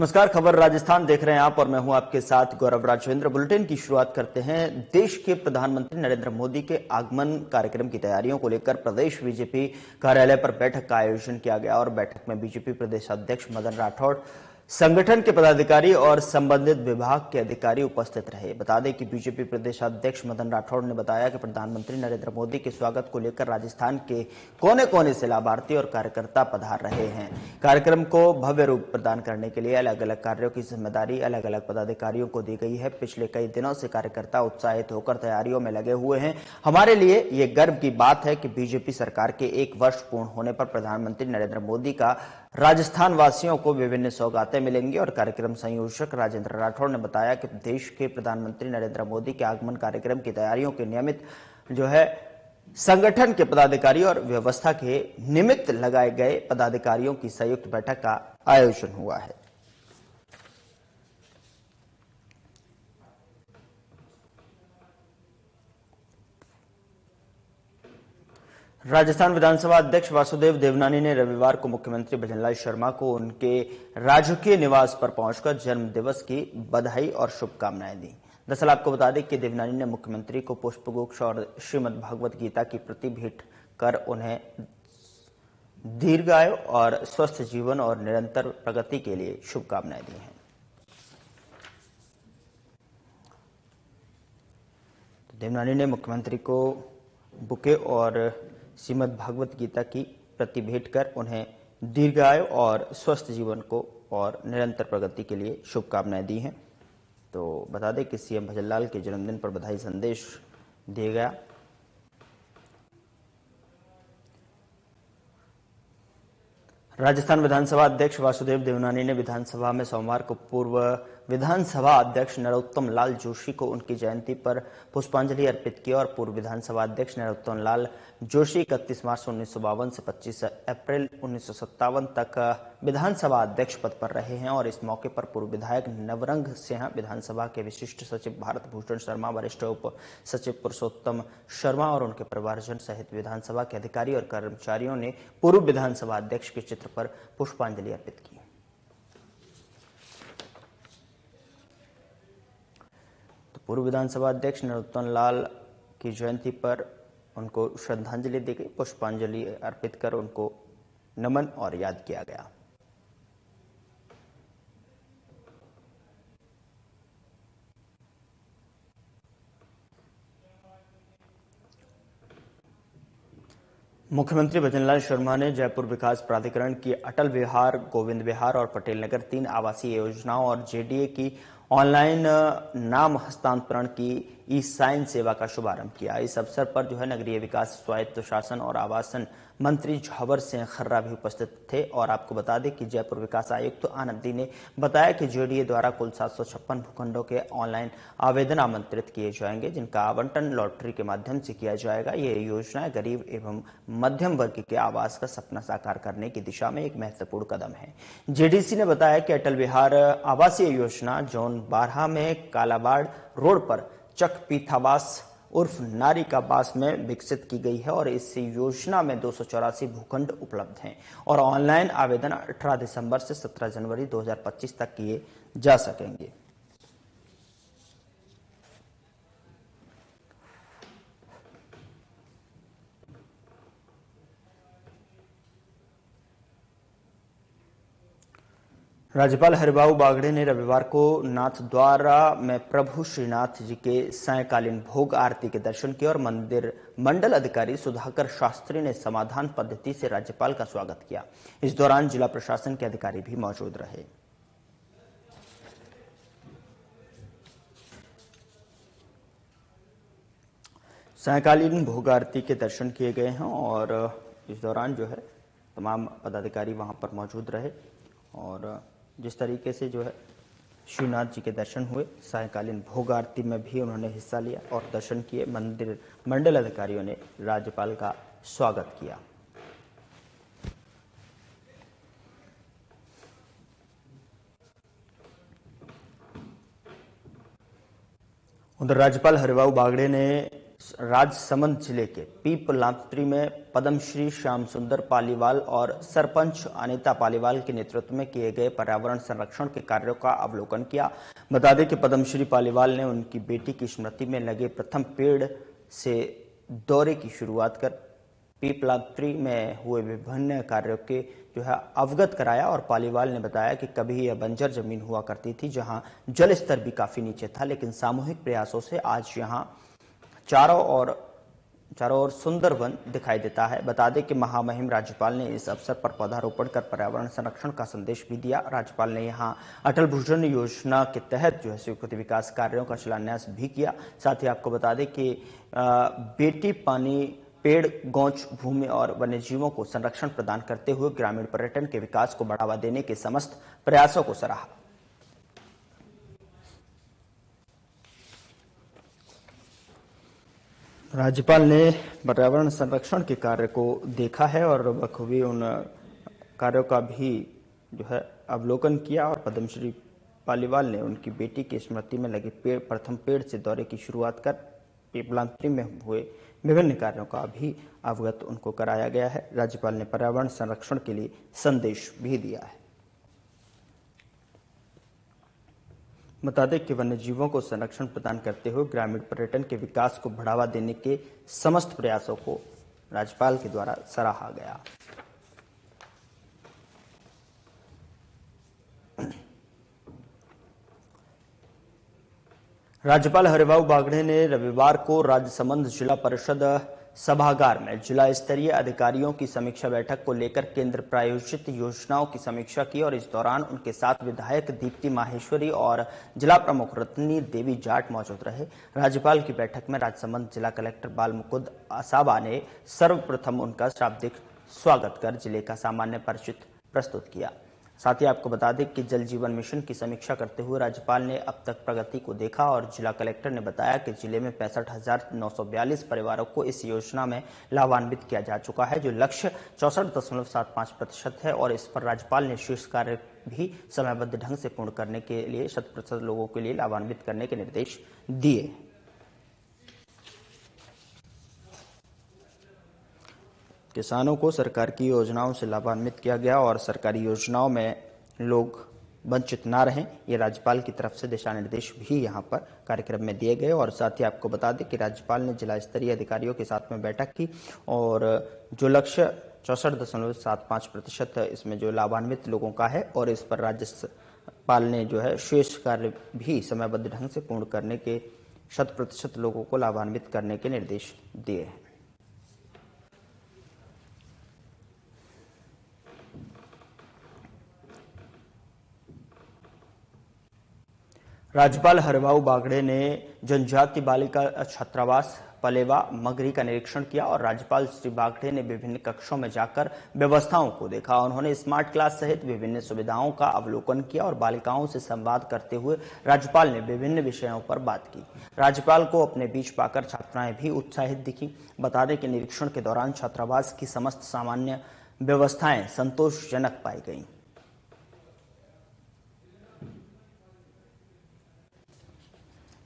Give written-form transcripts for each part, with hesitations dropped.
नमस्कार, खबर राजस्थान देख रहे हैं आप और मैं हूं आपके साथ गौरव राजवेंद्र। बुलेटिन की शुरुआत करते हैं। देश के प्रधानमंत्री नरेंद्र मोदी के आगमन कार्यक्रम की तैयारियों को लेकर प्रदेश बीजेपी कार्यालय पर बैठक का आयोजन किया गया और बैठक में बीजेपी प्रदेश अध्यक्ष मदन राठौड़, संगठन के पदाधिकारी और संबंधित विभाग के अधिकारी उपस्थित रहे। बता दें कि बीजेपी प्रदेश अध्यक्ष मदन राठौड़ ने बताया कि प्रधानमंत्री नरेंद्र मोदी के स्वागत को लेकर राजस्थान के कोने कोने से लाभार्थी और कार्यकर्ता पधार रहे हैं। कार्यक्रम को भव्य रूप प्रदान करने के लिए अलग अलग कार्यों की जिम्मेदारी अलग अलग पदाधिकारियों को दी गई है। पिछले कई दिनों से कार्यकर्ता उत्साहित होकर तैयारियों में लगे हुए हैं। हमारे लिए ये गर्व की बात है कि बीजेपी सरकार के 1 वर्ष पूर्ण होने पर प्रधानमंत्री नरेंद्र मोदी का राजस्थान वासियों को विभिन्न सौगातें मिलेंगी। और कार्यक्रम संयोजक राजेंद्र राठौड़ ने बताया कि देश के प्रधानमंत्री नरेंद्र मोदी के आगमन कार्यक्रम की तैयारियों के नियमित संगठन के पदाधिकारी और व्यवस्था के निमित्त लगाए गए पदाधिकारियों की संयुक्त बैठक का आयोजन हुआ है। राजस्थान विधानसभा अध्यक्ष वासुदेव देवनानी ने रविवार को मुख्यमंत्री भजनलाल शर्मा को उनके राजकीय निवास पर पहुंचकर जन्म दिवस की बधाई और शुभकामनाएं दी। दरअसल आपको बता दें कि देवनानी ने मुख्यमंत्री को पुष्पगुच्छ और श्रीमद् भगवत गीता की प्रति भेंट कर उन्हें दीर्घायु और स्वस्थ जीवन और निरंतर प्रगति के लिए शुभकामनाएं दी हैं। देवनानी ने मुख्यमंत्री को बुके और श्रीमद् भागवत गीता की प्रति भेंट कर उन्हें दीर्घायु और स्वस्थ जीवन को और निरंतर प्रगति के लिए शुभकामनाएं दी हैं। तो बता दें कि सीएम भजनलाल के जन्मदिन पर बधाई संदेश दिया गया। राजस्थान विधानसभा अध्यक्ष वासुदेव देवनानी ने विधानसभा में सोमवार को पूर्व विधानसभा अध्यक्ष नरोत्तम लाल जोशी को उनकी जयंती पर पुष्पांजलि अर्पित की और पूर्व विधानसभा अध्यक्ष नरोत्तम लाल जोशी 31 मार्च 1952 से 25 अप्रैल 1957 तक विधानसभा अध्यक्ष पद पर रहे हैं। और इस मौके पर पूर्व विधायक नवरंग सिंह, विधानसभा के विशिष्ट सचिव भारत भूषण शर्मा, वरिष्ठ उप सचिव पुरुषोत्तम शर्मा और उनके परिवारजन सहित विधानसभा के अधिकारी और कर्मचारियों ने पूर्व विधानसभा अध्यक्ष के चित्र पर पुष्पांजलि अर्पित की। तो पूर्व विधानसभा अध्यक्ष नरोत्तम लाल की जयंती पर उनको श्रद्धांजलि दी गई, पुष्पांजलि अर्पित कर उनको नमन और याद किया गया। मुख्यमंत्री भजनलाल शर्मा ने जयपुर विकास प्राधिकरण की अटल विहार, गोविंद विहार और पटेल नगर 3 आवासीय योजनाओं और जेडीए की ऑनलाइन नाम हस्तांतरण की ई-साइन सेवा का शुभारंभ किया। इस अवसर पर नगरीय विकास, स्वायत्त शासन और आवासन मंत्री झावर सिंह खर्रा भी उपस्थित थे। और आपको बता दें कि जयपुर विकास आयुक्त आनंदी ने बताया कि जेडीए द्वारा कुल 756 भूखंडों के ऑनलाइन आवेदन आमंत्रित किए जाएंगे, जिनका आवंटन लॉटरी के माध्यम से किया जाएगा। ये योजनाएं गरीब एवं मध्यम वर्ग के आवास का सपना साकार करने की दिशा में एक महत्वपूर्ण कदम है। जेडीसी ने बताया कि अटल विहार आवासीय योजना जोन 12 में कालाबाड़ रोड पर चक पीथावास उर्फ नारी का बास में विकसित की गई है। और इस योजना में 284 भूखंड उपलब्ध हैं और ऑनलाइन आवेदन 18 दिसंबर से 17 जनवरी 2025 तक किए जा सकेंगे। राज्यपाल हरिभाऊ बागड़े ने रविवार को नाथद्वारा में प्रभु श्रीनाथ जी के सायंकालीन भोग आरती के दर्शन किए और मंदिर मंडल अधिकारी सुधाकर शास्त्री ने समाधान पद्धति से राज्यपाल का स्वागत किया। इस दौरान जिला प्रशासन के अधिकारी भी मौजूद रहे। सायंकालीन भोग आरती के दर्शन किए गए हैं और इस दौरान तमाम पदाधिकारी वहां पर मौजूद रहे और जिस तरीके से श्रीनाथ जी के दर्शन हुए, सायंकालीन भोग आरती में भी उन्होंने हिस्सा लिया और दर्शन किए। मंदिर मंडल अधिकारियों ने राज्यपाल का स्वागत किया। उधर राज्यपाल हरिभाऊ बागड़े ने राजसमंद जिले के पीपलांत्री में पद्मश्री श्याम सुंदर पालीवाल और सरपंच अनीता पालीवाल के नेतृत्व में किए गए पर्यावरण संरक्षण के कार्यों का अवलोकन किया। बता दें कि पद्मश्री पालीवाल ने उनकी बेटी की स्मृति में लगे प्रथम पेड़ से दौरे की शुरुआत कर पीपलांत्री में हुए विभिन्न कार्यों के अवगत कराया और पालीवाल ने बताया कि कभी यह बंजर जमीन हुआ करती थी जहां जल स्तर भी काफी नीचे था, लेकिन सामूहिक प्रयासों से आज यहां चारों ओर सुंदर वन दिखाई देता है। बता दें कि महामहिम राज्यपाल ने इस अवसर पर पौधारोपण कर पर्यावरण संरक्षण का संदेश भी दिया। राज्यपाल ने यहां अटल भूजल योजना के तहत स्वीकृत विकास कार्यों का शिलान्यास भी किया। साथ ही आपको बता दें कि बेटी पानी पेड़ गौच भूमि और वन्यजीवों को संरक्षण प्रदान करते हुए ग्रामीण पर्यटन के विकास को बढ़ावा देने के समस्त प्रयासों को सराहा। राज्यपाल ने पर्यावरण संरक्षण के कार्य को देखा है और बखूबी उन कार्यों का भी अवलोकन किया और पद्मश्री पालीवाल ने उनकी बेटी की स्मृति में लगे प्रथम पेड़ से दौरे की शुरुआत कर पीपलांत्री में हुए विभिन्न कार्यों का भी अवगत उनको कराया गया है। राज्यपाल ने पर्यावरण संरक्षण के लिए संदेश भी दिया है। बता दें कि वन्यजीवों को संरक्षण प्रदान करते हुए ग्रामीण पर्यटन के विकास को बढ़ावा देने के समस्त प्रयासों को राज्यपाल के द्वारा सराहा गया। राज्यपाल हरिभाऊ बागड़े ने रविवार को राजसमंद जिला परिषद सभागार में जिला स्तरीय अधिकारियों की समीक्षा बैठक को लेकर केंद्र प्रायोजित योजनाओं की समीक्षा की और इस दौरान उनके साथ विधायक दीप्ति माहेश्वरी और जिला प्रमुख रत्नी देवी जाट मौजूद रहे। राज्यपाल की बैठक में राजसमंद जिला कलेक्टर बाल मुकुंद असाबा ने सर्वप्रथम उनका शाब्दिक स्वागत कर जिले का सामान्य परिचित प्रस्तुत किया। साथ ही आपको बता दें कि जल जीवन मिशन की समीक्षा करते हुए राज्यपाल ने अब तक प्रगति को देखा और जिला कलेक्टर ने बताया कि जिले में 65,942 परिवारों को इस योजना में लाभान्वित किया जा चुका है, जो लक्ष्य 64.75% है और इस पर राज्यपाल ने शेष कार्य भी समयबद्ध ढंग से पूर्ण करने के लिए 100% लोगों के लिए लाभान्वित करने के निर्देश दिए। किसानों को सरकार की योजनाओं से लाभान्वित किया गया और सरकारी योजनाओं में लोग वंचित ना रहें, ये राज्यपाल की तरफ से दिशा निर्देश भी यहां पर कार्यक्रम में दिए गए। और साथ ही आपको बता दें कि राज्यपाल ने जिला स्तरीय अधिकारियों के साथ में बैठक की और जो लक्ष्य 64.75% इसमें जो लाभान्वित लोगों का है और इस पर राज्यपाल ने शेष कार्य भी समयबद्ध ढंग से पूर्ण करने के 100% लोगों को लाभान्वित करने के निर्देश दिए हैं। राज्यपाल हरिभाऊ बागड़े ने जनजाति बालिका छात्रावास पलेवा मगरी का निरीक्षण किया और राज्यपाल श्री बागड़े ने विभिन्न कक्षों में जाकर व्यवस्थाओं को देखा। उन्होंने स्मार्ट क्लास सहित विभिन्न सुविधाओं का अवलोकन किया और बालिकाओं से संवाद करते हुए राज्यपाल ने विभिन्न विषयों पर बात की। राज्यपाल को अपने बीच पाकर छात्राएं भी उत्साहित दिखी। बता दें कि निरीक्षण के दौरान छात्रावास की समस्त सामान्य व्यवस्थाएं संतोषजनक पाई गईं।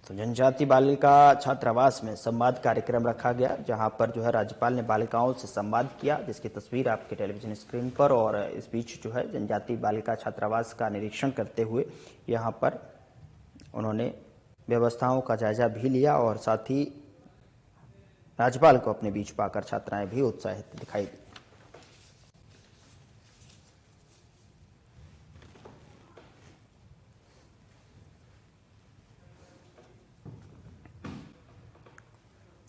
तो जनजाति बालिका छात्रावास में संवाद कार्यक्रम रखा गया, जहां पर राज्यपाल ने बालिकाओं से संवाद किया, जिसकी तस्वीर आपके टेलीविजन स्क्रीन पर। और इस बीच जनजाति बालिका छात्रावास का निरीक्षण करते हुए यहां पर उन्होंने व्यवस्थाओं का जायजा भी लिया और साथ ही राज्यपाल को अपने बीच पाकर छात्राएं भी उत्साहित दिखाई दी।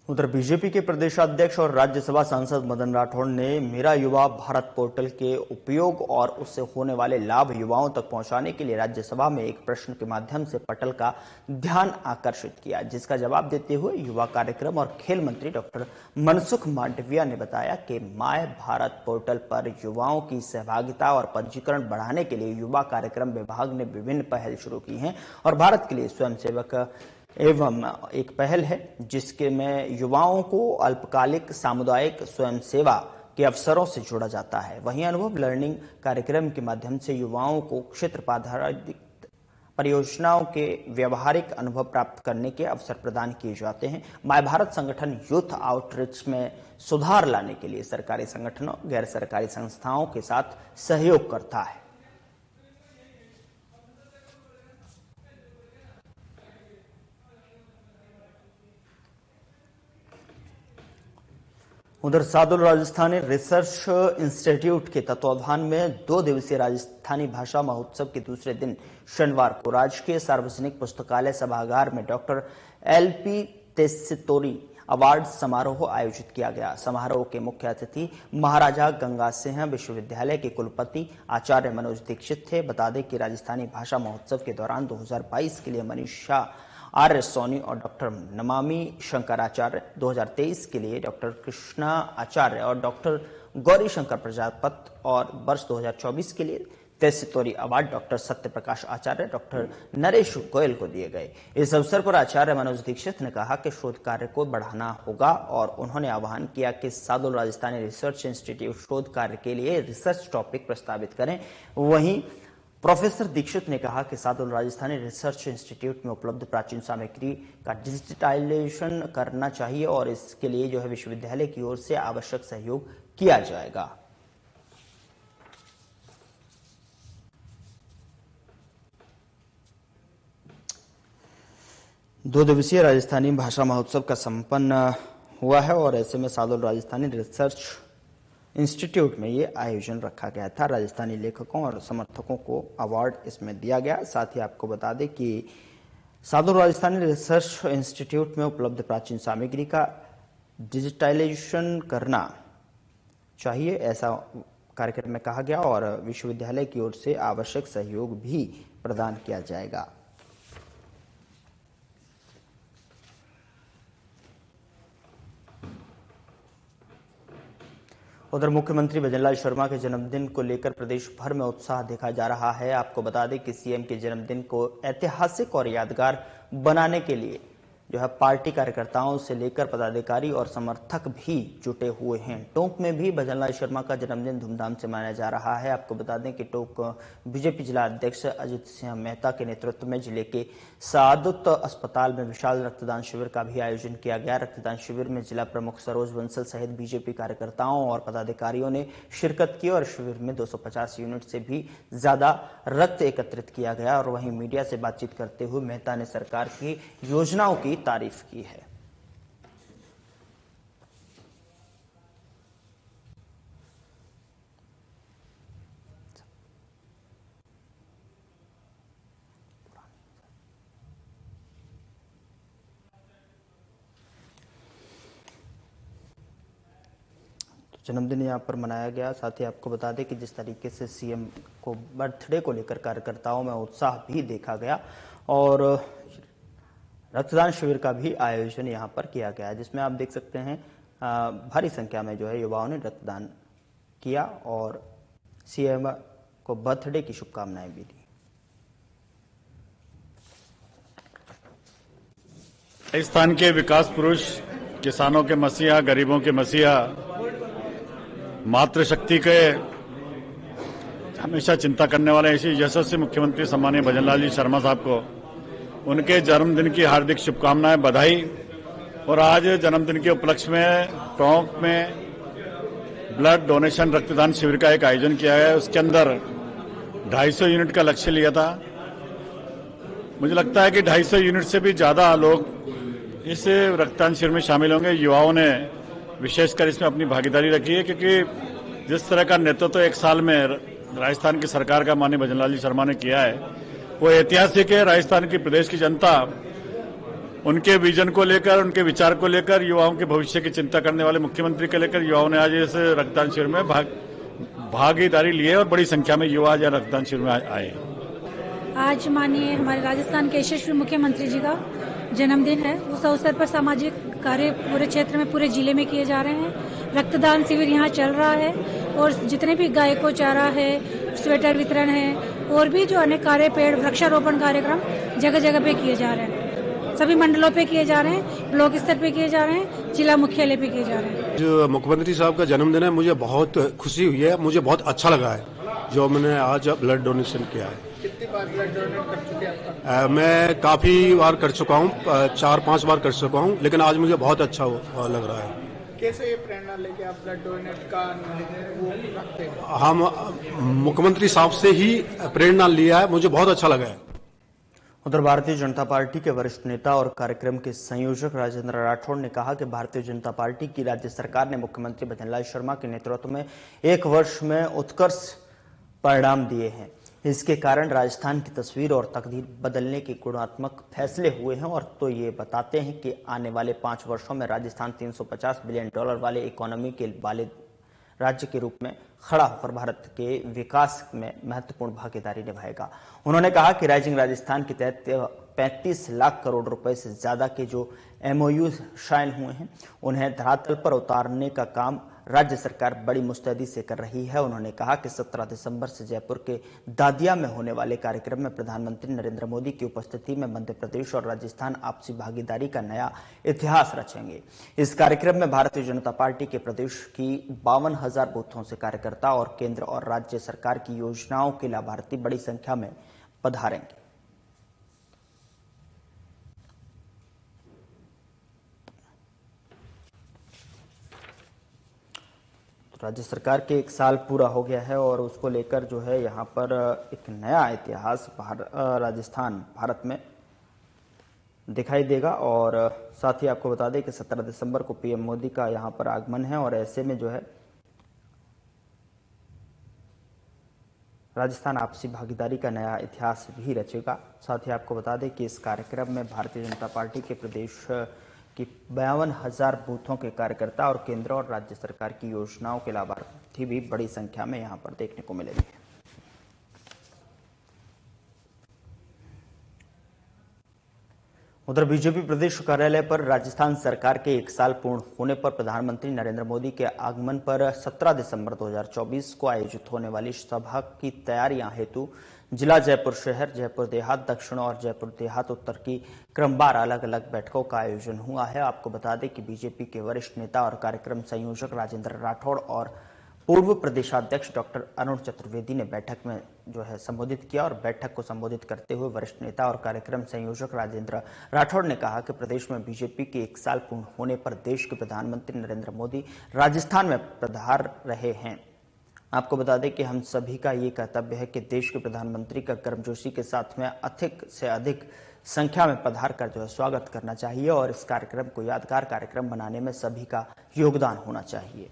उधर बीजेपी के प्रदेशाध्यक्ष और राज्यसभा सांसद मदन राठौड़ ने मेरा युवा भारत पोर्टल के उपयोग और उससे होने वाले लाभ युवाओं तक पहुंचाने के लिए राज्यसभा में एक प्रश्न के माध्यम से पटल का ध्यान आकर्षित किया, जिसका जवाब देते हुए युवा कार्यक्रम और खेल मंत्री डॉक्टर मनसुख मांडविया ने बताया कि माय भारत पोर्टल पर युवाओं की सहभागिता और पंजीकरण बढ़ाने के लिए युवा कार्यक्रम विभाग ने विभिन्न पहल शुरू की हैं और भारत के लिए स्वयंसेवक एवं एक पहल है जिसके में युवाओं को अल्पकालिक सामुदायिक स्वयंसेवा के अवसरों से जोड़ा जाता है। वहीं अनुभव लर्निंग कार्यक्रम के माध्यम से युवाओं को क्षेत्र आधारित परियोजनाओं के व्यवहारिक अनुभव प्राप्त करने के अवसर प्रदान किए जाते हैं। माय भारत संगठन यूथ आउटरीच में सुधार लाने के लिए सरकारी संगठनों, गैर सरकारी संस्थाओं के साथ सहयोग करता है। उधर सादुल राजस्थानी रिसर्च इंस्टीट्यूट के तत्वावधान में 2 दिवसीय राजस्थानी भाषा महोत्सव के दूसरे दिन शनिवार को राजकीय सार्वजनिक पुस्तकालय सभागार में डॉक्टर LP तेस्सितोरी अवार्ड समारोह आयोजित किया गया। समारोह के मुख्य अतिथि महाराजा गंगा सिंह विश्वविद्यालय के कुलपति आचार्य मनोज दीक्षित थे। बता दें कि राजस्थानी भाषा महोत्सव के दौरान 2022 के लिए मनीषा आर्य सोनी और डॉक्टर नमामि शंकराचार्य, 2023 के लिए डॉक्टर कृष्णा आचार्य और डॉक्टर गौरी शंकर प्रजापत और वर्ष 2024 के लिए तेस्सितोरी अवार्ड डॉक्टर सत्य प्रकाश आचार्य, डॉक्टर नरेश गोयल को दिए गए। इस अवसर पर आचार्य मनोज दीक्षित ने कहा कि शोध कार्य को बढ़ाना होगा और उन्होंने आह्वान किया कि सादुल राजस्थानी रिसर्च इंस्टीट्यूट शोध कार्य के लिए रिसर्च टॉपिक प्रस्तावित करें। वहीं प्रोफेसर दीक्षित ने कहा कि सादुल राजस्थानी रिसर्च इंस्टीट्यूट में उपलब्ध प्राचीन सामग्री का डिजिटाइजेशन करना चाहिए और इसके लिए जो है विश्वविद्यालय की ओर से आवश्यक सहयोग किया जाएगा। दो दिवसीय राजस्थानी भाषा महोत्सव का संपन्न हुआ है और ऐसे में सादुल राजस्थानी रिसर्च इंस्टीट्यूट में ये आयोजन रखा गया था। राजस्थानी लेखकों और समर्थकों को अवार्ड इसमें दिया गया। साथ ही आपको बता दें कि सादुल राजस्थानी रिसर्च इंस्टीट्यूट में उपलब्ध प्राचीन सामग्री का डिजिटाइजेशन करना चाहिए, ऐसा कार्यक्रम में कहा गया और विश्वविद्यालय की ओर से आवश्यक सहयोग भी प्रदान किया जाएगा। उधर मुख्यमंत्री भजनलाल शर्मा के जन्मदिन को लेकर प्रदेश भर में उत्साह देखा जा रहा है। आपको बता दें कि सीएम के जन्मदिन को ऐतिहासिक और यादगार बनाने के लिए जो है पार्टी कार्यकर्ताओं से लेकर पदाधिकारी और समर्थक भी जुटे हुए हैं। टोंक में भी भजनलाल शर्मा का जन्मदिन धूमधाम से मनाया जा रहा है। आपको बता दें कि टोंक बीजेपी जिला अध्यक्ष अजित सिंह मेहता के नेतृत्व में जिले के सादुत अस्पताल में विशाल रक्तदान शिविर का भी आयोजन किया गया। रक्तदान शिविर में जिला प्रमुख सरोज बंसल सहित बीजेपी कार्यकर्ताओं और पदाधिकारियों ने शिरकत की और शिविर में 250 यूनिट से भी ज्यादा रक्त एकत्रित किया गया। और वहीं मीडिया से बातचीत करते हुए मेहता ने सरकार की योजनाओं की तारीफ की है। जन्मदिन यहाँ पर मनाया गया। साथ ही आपको बता दें कि जिस तरीके से सीएम को बर्थडे को लेकर कार्यकर्ताओं में उत्साह भी देखा गया और रक्तदान शिविर का भी आयोजन यहाँ पर किया गया, जिसमें आप देख सकते हैं भारी संख्या में जो है युवाओं ने रक्तदान किया और सीएम को बर्थडे की शुभकामनाएं भी दी। राजस्थान के विकास पुरुष, किसानों के मसीहा, गरीबों के मसीहा, मातृशक्ति के हमेशा चिंता करने वाले ऐसे यशस्वी मुख्यमंत्री सम्मानीय भजनलाल जी शर्मा साहब को उनके जन्मदिन की हार्दिक शुभकामनाएं, बधाई। और आज जन्मदिन के उपलक्ष्य में टोंक में ब्लड डोनेशन रक्तदान शिविर का एक आयोजन किया गया। उसके अंदर 250 यूनिट का लक्ष्य लिया था। मुझे लगता है कि 250 यूनिट से भी ज्यादा लोग इस रक्तदान शिविर में शामिल होंगे। युवाओं ने विशेषकर इसमें अपनी भागीदारी रखी है, क्योंकि जिस तरह का नेतृत्व एक साल में राजस्थान की सरकार का माननीय भजनलाल जी शर्मा ने किया है वो ऐतिहासिक है। राजस्थान की प्रदेश की जनता उनके विजन को लेकर, उनके विचार को लेकर, युवाओं के भविष्य की चिंता करने वाले मुख्यमंत्री को लेकर युवाओं ने आज इस रक्तदान शिविर में भागीदारी ली है और बड़ी संख्या में युवा आज रक्तदान शिविर में आए। आज माननीय हमारे राजस्थान के यशस्वी मुख्यमंत्री जी का जन्मदिन है। उस अवसर पर सामाजिक कार्य पूरे क्षेत्र में, पूरे जिले में किए जा रहे हैं। रक्तदान शिविर यहाँ चल रहा है और जितने भी गाय को चारा है, स्वेटर वितरण है और भी जो अनेक कार्य, पेड़ वृक्षारोपण कार्यक्रम जगह जगह पे किए जा रहे हैं। सभी मंडलों पे किए जा रहे हैं, ब्लॉक स्तर पे किए जा रहे हैं, जिला मुख्यालय पे किए जा रहे हैं। जो मुख्यमंत्री साहब का जन्मदिन है, मुझे बहुत खुशी हुई है, मुझे बहुत अच्छा लगा है जो मैंने आज ब्लड डोनेशन किया है। कितनी बार ब्लड डोनेट कर चुके हैं? मैं काफी बार कर चुका हूँ, 4-5 बार कर चुका हूँ, लेकिन आज मुझे बहुत अच्छा लग रहा है। कैसे ये प्रेरणा लेके आप ब्लड डोनेट का वो रखते हैं? हम मुख्यमंत्री साहब से ही प्रेरणा लिया है, मुझे बहुत अच्छा लगा है। उधर भारतीय जनता पार्टी के वरिष्ठ नेता और कार्यक्रम के संयोजक राजेंद्र राठौड़ ने कहा कि भारतीय जनता पार्टी की राज्य सरकार ने मुख्यमंत्री भजनलाल शर्मा के नेतृत्व में 1 वर्ष में उत्कर्ष परिणाम दिए हैं। इसके कारण राजस्थान की तस्वीर और तकदीर बदलने के गुणात्मक फैसले हुए हैं और तो ये बताते हैं कि आने वाले 5 वर्षों में राजस्थान $350 बिलियन वाले इकोनॉमी के वाले राज्य के रूप में खड़ा होकर भारत के विकास में महत्वपूर्ण भागीदारी निभाएगा। उन्होंने कहा कि राइजिंग राजस्थान के तहत 35 लाख करोड़ रुपए से ज्यादा के जो MOU साइन हुए हैं उन्हें धरातल पर उतारने का काम राज्य सरकार बड़ी मुस्तैदी से कर रही है। उन्होंने कहा कि 17 दिसंबर से जयपुर के दादिया में होने वाले कार्यक्रम में प्रधानमंत्री नरेंद्र मोदी की उपस्थिति में मध्य प्रदेश और राजस्थान आपसी भागीदारी का नया इतिहास रचेंगे। इस कार्यक्रम में भारतीय जनता पार्टी के प्रदेश की 52,000 बूथों से कार्यकर्ता और केंद्र और राज्य सरकार की योजनाओं के लाभार्थी बड़ी संख्या में पधारेंगे। राज्य सरकार के 1 साल पूरा हो गया है और उसको लेकर जो है यहाँ पर एक नया इतिहास राजस्थान भारत में दिखाई देगा। और साथ ही आपको बता दें कि 17 दिसंबर को PM मोदी का यहाँ पर आगमन है और ऐसे में जो है राजस्थान आपसी भागीदारी का नया इतिहास भी रचेगा। साथ ही आपको बता दें कि इस कार्यक्रम में भारतीय जनता पार्टी के प्रदेश की 52,000 बूथों के कार्यकर्ता और केंद्र और राज्य सरकार की योजनाओं के लाभार्थी भी बड़ी संख्या में यहां पर देखने को मिलेंगे। उधर बीजेपी प्रदेश कार्यालय पर राजस्थान सरकार के 1 साल पूर्ण होने पर प्रधानमंत्री नरेंद्र मोदी के आगमन पर 17 दिसंबर 2024 को आयोजित होने वाली सभा की तैयारियां हेतु जिला जयपुर शहर, जयपुर देहात दक्षिण और जयपुर देहात उत्तर की क्रमवार अलग अलग बैठकों का आयोजन हुआ है। आपको बता दें कि बीजेपी के वरिष्ठ नेता और कार्यक्रम संयोजक राजेंद्र राठौड़ और पूर्व प्रदेशाध्यक्ष डॉक्टर अरुण चतुर्वेदी ने बैठक में जो है संबोधित किया और बैठक को संबोधित करते हुए वरिष्ठ नेता और कार्यक्रम संयोजक राजेंद्र राठौड़ ने कहा कि प्रदेश में बीजेपी के 1 साल पूर्ण होने पर देश के प्रधानमंत्री नरेंद्र मोदी राजस्थान में पधार रहे हैं। आपको बता दें कि हम सभी का ये कर्तव्य है कि देश के प्रधानमंत्री का गर्मजोशी के साथ में अधिक से अधिक संख्या में पधार कर जो है स्वागत करना चाहिए और इस कार्यक्रम को यादगार कार्यक्रम बनाने में सभी का योगदान होना चाहिए।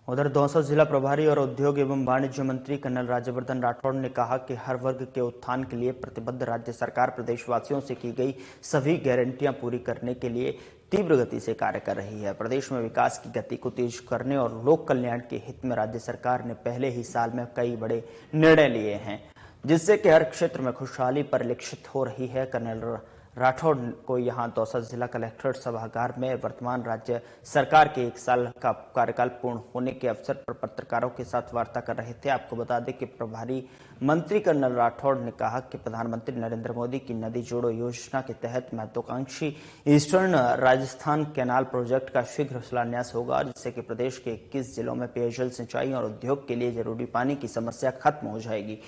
उधर दौसा जिला प्रभारी और उद्योग एवं वाणिज्य मंत्री कर्नल राज्यवर्धन राठौड़ ने कहा कि हर वर्ग के उत्थान के लिए प्रतिबद्ध राज्य सरकार प्रदेशवासियों से की गई सभी गारंटियां पूरी करने के लिए तीव्र गति से कार्य कर रही है। प्रदेश में विकास की गति को तेज करने और लोक कल्याण के हित में राज्य सरकार ने पहले ही साल में कई बड़े निर्णय लिए हैं, जिससे कि हर क्षेत्र में खुशहाली परिलक्षित हो रही है। कर्नल राठौड़ को यहां दौसा जिला कलेक्ट्रेट सभागार में वर्तमान राज्य सरकार के 1 साल का कार्यकाल पूर्ण होने के अवसर पर पत्रकारों के साथ वार्ता कर रहे थे। आपको बता दें कि प्रभारी मंत्री कर्नल राठौड़ ने कहा कि प्रधानमंत्री नरेंद्र मोदी की नदी जोड़ो योजना के तहत महत्वाकांक्षी ईस्टर्न राजस्थान कैनाल प्रोजेक्ट का शीघ्र शिलान्यास होगा, जिससे कि प्रदेश के 21 जिलों में पेयजल, सिंचाई और उद्योग के लिए जरूरी पानी की समस्या खत्म हो जाएगी।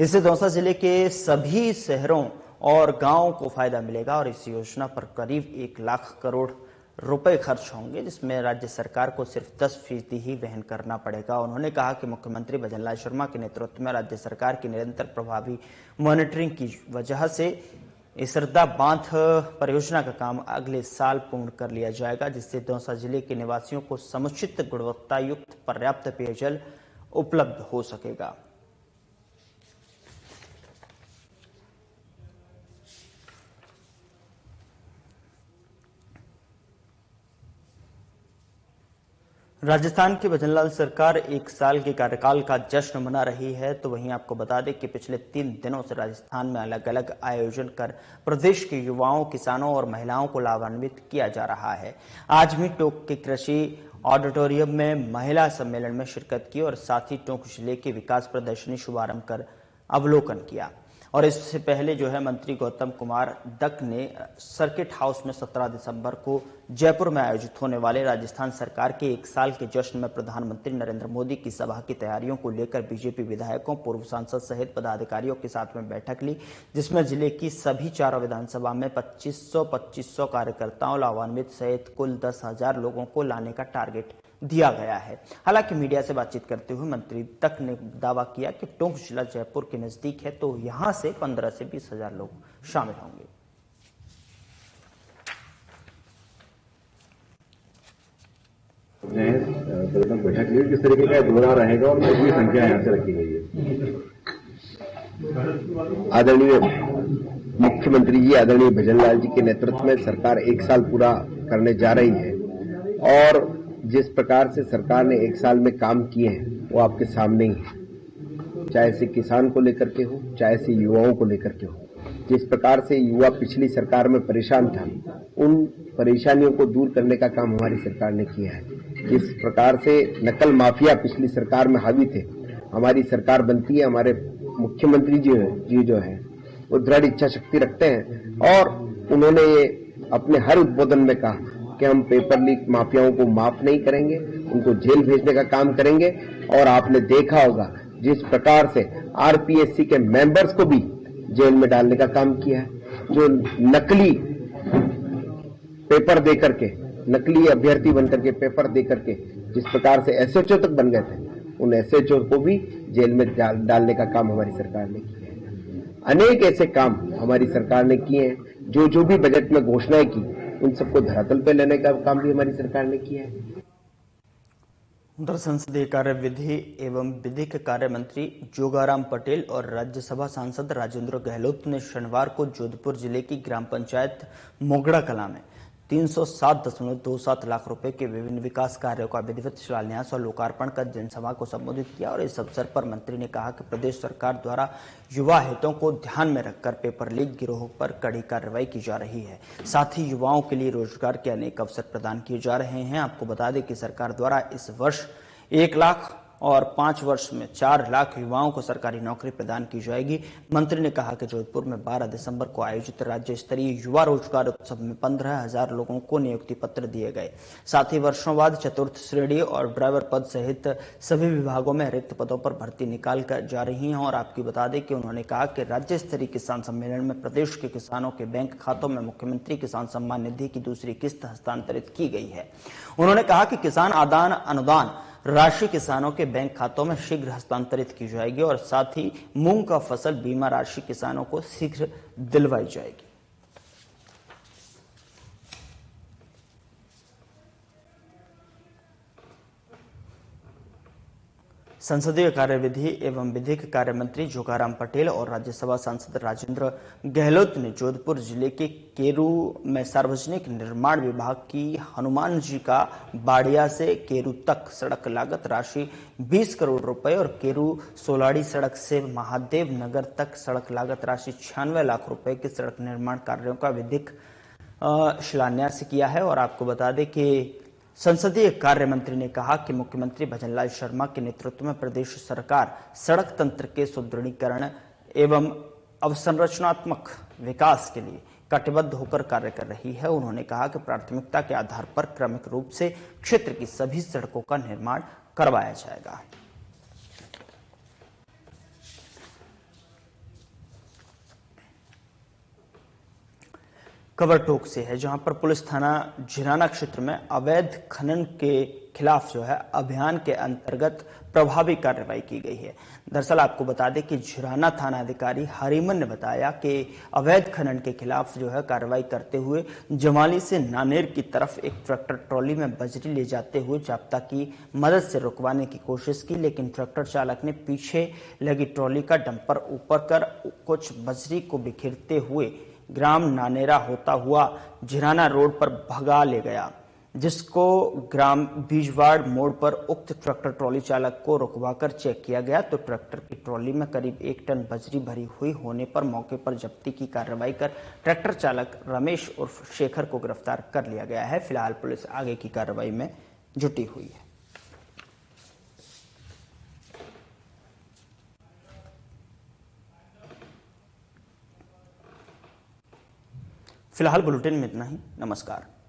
इससे दौसा जिले के सभी शहरों और गांवों को फायदा मिलेगा और इस योजना पर करीब 1 लाख करोड़ रुपए खर्च होंगे, जिसमें राज्य सरकार को सिर्फ 10% ही वहन करना पड़ेगा। उन्होंने कहा कि मुख्यमंत्री भजनलाल शर्मा के नेतृत्व में राज्य सरकार की निरंतर प्रभावी मॉनिटरिंग की वजह से इसरदा बांध परियोजना का काम अगले साल पूर्ण कर लिया जाएगा, जिससे दौसा जिले के निवासियों को समुचित गुणवत्ता युक्त पर्याप्त पेयजल उपलब्ध हो सकेगा। राजस्थान की भजनलाल सरकार 1 साल के कार्यकाल का जश्न मना रही है, तो वहीं आपको बता दें कि पिछले 3 दिनों से राजस्थान में अलग अलग आयोजन कर प्रदेश के युवाओं, किसानों और महिलाओं को लाभान्वित किया जा रहा है। आज भी टोंक के कृषि ऑडिटोरियम में महिला सम्मेलन में शिरकत की और साथ ही टोंक जिले के विकास प्रदर्शनी शुभारंभ कर अवलोकन किया। और इससे पहले जो है मंत्री गौतम कुमार दक ने सर्किट हाउस में 17 दिसंबर को जयपुर में आयोजित होने वाले राजस्थान सरकार के 1 साल के जश्न में प्रधानमंत्री नरेंद्र मोदी की सभा की तैयारियों को लेकर बीजेपी विधायकों, पूर्व सांसद सहित पदाधिकारियों के साथ में बैठक ली, जिसमें जिले की सभी 4 विधानसभा में 2500 कार्यकर्ताओं, लाभान्वित सहित कुल 10,000 लोगों को लाने का टारगेट दिया गया है। हालांकि मीडिया से बातचीत करते हुए मंत्री तक ने दावा किया कि टोंक जिला जयपुर के नजदीक है, तो यहां से 15 से 20,000 लोग शामिल होंगे। बैठक ली किस तरीके का दौरा रहेगा और कितनी संख्या यहाँ से रखी गई है? आदरणीय मुख्यमंत्री जी, आदरणीय भजनलाल जी के नेतृत्व में सरकार 1 साल पूरा करने जा रही है और जिस प्रकार से सरकार ने 1 साल में काम किए हैं वो आपके सामने ही है, चाहे से किसान को लेकर के हो, चाहे से युवाओं को लेकर के हो। जिस प्रकार से युवा पिछली सरकार में परेशान था, उन परेशानियों को दूर करने का काम हमारी सरकार ने किया है। जिस प्रकार से नकल माफिया पिछली सरकार में हावी थे, हमारी सरकार बनती है, हमारे मुख्यमंत्री जी जो है वो दृढ़ इच्छा शक्ति रखते हैं और उन्होंने ये अपने हर उद्बोधन में कहा कि हम पेपर लीक माफियाओं को माफ नहीं करेंगे, उनको जेल भेजने का काम करेंगे। और आपने देखा होगा जिस प्रकार से आरपीएससी के मेंबर्स को भी जेल में डालने का काम किया है, जो नकली पेपर दे करके, नकली अभ्यर्थी बनकर के पेपर दे करके जिस प्रकार से एसएचओ तक बन गए थे, उन एसएचओ को भी जेल में डालने का काम हमारी सरकार ने किया है। अनेक ऐसे काम हमारी सरकार ने किए हैं, जो भी बजट में घोषणाएं की उन सबको धरातल पे लेने का काम भी हमारी सरकार ने किया है। उधर संसदीय कार्य, विधि एवं विधिक कार्य मंत्री जोगाराम पटेल और राज्यसभा सांसद राजेंद्र गहलोत ने शनिवार को जोधपुर जिले की ग्राम पंचायत मोगड़ा कला में 307.27 लाख रुपए के विभिन्न विकास कार्यों का विधिवत शिलान्यास और लोकार्पण कर जनसभा को संबोधित किया। और इस अवसर पर मंत्री ने कहा कि प्रदेश सरकार द्वारा युवा हितों को ध्यान में रखकर पेपर लीक गिरोह पर कड़ी कार्रवाई की जा रही है। साथ ही युवाओं के लिए रोजगार के अनेक अवसर प्रदान किए जा रहे हैं। आपको बता दें कि सरकार द्वारा इस वर्ष 1 लाख और 5 वर्ष में 4 लाख युवाओं को सरकारी नौकरी प्रदान की जाएगी। मंत्री ने कहा कि जोधपुर में 12 दिसंबर को आयोजित राज्य स्तरीय युवा रोजगार उत्सव में 15,000 लोगों को नियुक्ति पत्र दिए गए। साथ ही वर्षों बाद चतुर्थ श्रेणी और ड्राइवर पद सहित सभी विभागों में रिक्त पदों पर भर्ती निकाल कर जा रही है। और आपकी बता दें कि उन्होंने कहा कि राज्य स्तरीय किसान सम्मेलन में प्रदेश के किसानों के बैंक खातों में मुख्यमंत्री किसान सम्मान निधि की दूसरी किस्त हस्तांतरित की गई है। उन्होंने कहा कि किसान आदान अनुदान राशि किसानों के बैंक खातों में शीघ्र हस्तांतरित की जाएगी और साथ ही मूंग का फसल बीमा राशि किसानों को शीघ्र दिलवाई जाएगी। संसदीय कार्य, विधि एवं विधिक कार्य मंत्री जोगाराम पटेल और राज्यसभा सांसद राजेंद्र गहलोत ने जोधपुर जिले के केरू में सार्वजनिक निर्माण विभाग की हनुमान जी का बाड़िया से केरू तक सड़क लागत राशि 20 करोड़ रुपए और केरू सोलाड़ी सड़क से महादेव नगर तक सड़क लागत राशि 96 लाख रुपए के सड़क निर्माण कार्यों का विधिक शिलान्यास किया है। और आपको बता दें कि संसदीय कार्य मंत्री ने कहा कि मुख्यमंत्री भजनलाल शर्मा के नेतृत्व में प्रदेश सरकार सड़क तंत्र के सुदृढ़ीकरण एवं अवसंरचनात्मक विकास के लिए कटिबद्ध होकर कार्य कर रही है। उन्होंने कहा कि प्राथमिकता के आधार पर क्रमिक रूप से क्षेत्र की सभी सड़कों का निर्माण करवाया जाएगा। खबर टोक से है, जहां पर पुलिस थाना झिराना क्षेत्र में अवैध खनन के खिलाफ जो है अभियान के अंतर्गत प्रभावी कार्रवाई की गई है। दरअसल आपको बता दें कि झिराना थाना अधिकारी हरिमन ने बताया कि अवैध खनन के खिलाफ जो है कार्रवाई करते हुए जमाली से नानेर की तरफ एक ट्रैक्टर ट्रॉली में बजरी ले जाते हुए जाप्ता की मदद से रुकवाने की कोशिश की, लेकिन ट्रैक्टर चालक ने पीछे लगी ट्रॉली का डंपर ऊपर कर कुछ बजरी को बिखेरते हुए ग्राम नानेरा होता हुआ झिराना रोड पर भगा ले गया, जिसको ग्राम बीजवाड़ मोड़ पर उक्त ट्रैक्टर ट्रॉली चालक को रुकवाकर चेक किया गया तो ट्रैक्टर की ट्रॉली में करीब 1 टन बजरी भरी हुई होने पर मौके पर जब्ती की कार्रवाई कर ट्रैक्टर चालक रमेश उर्फ शेखर को गिरफ्तार कर लिया गया है। फिलहाल पुलिस आगे की कार्रवाई में जुटी हुई है। फिलहाल बुलेटिन में इतना ही। नमस्कार।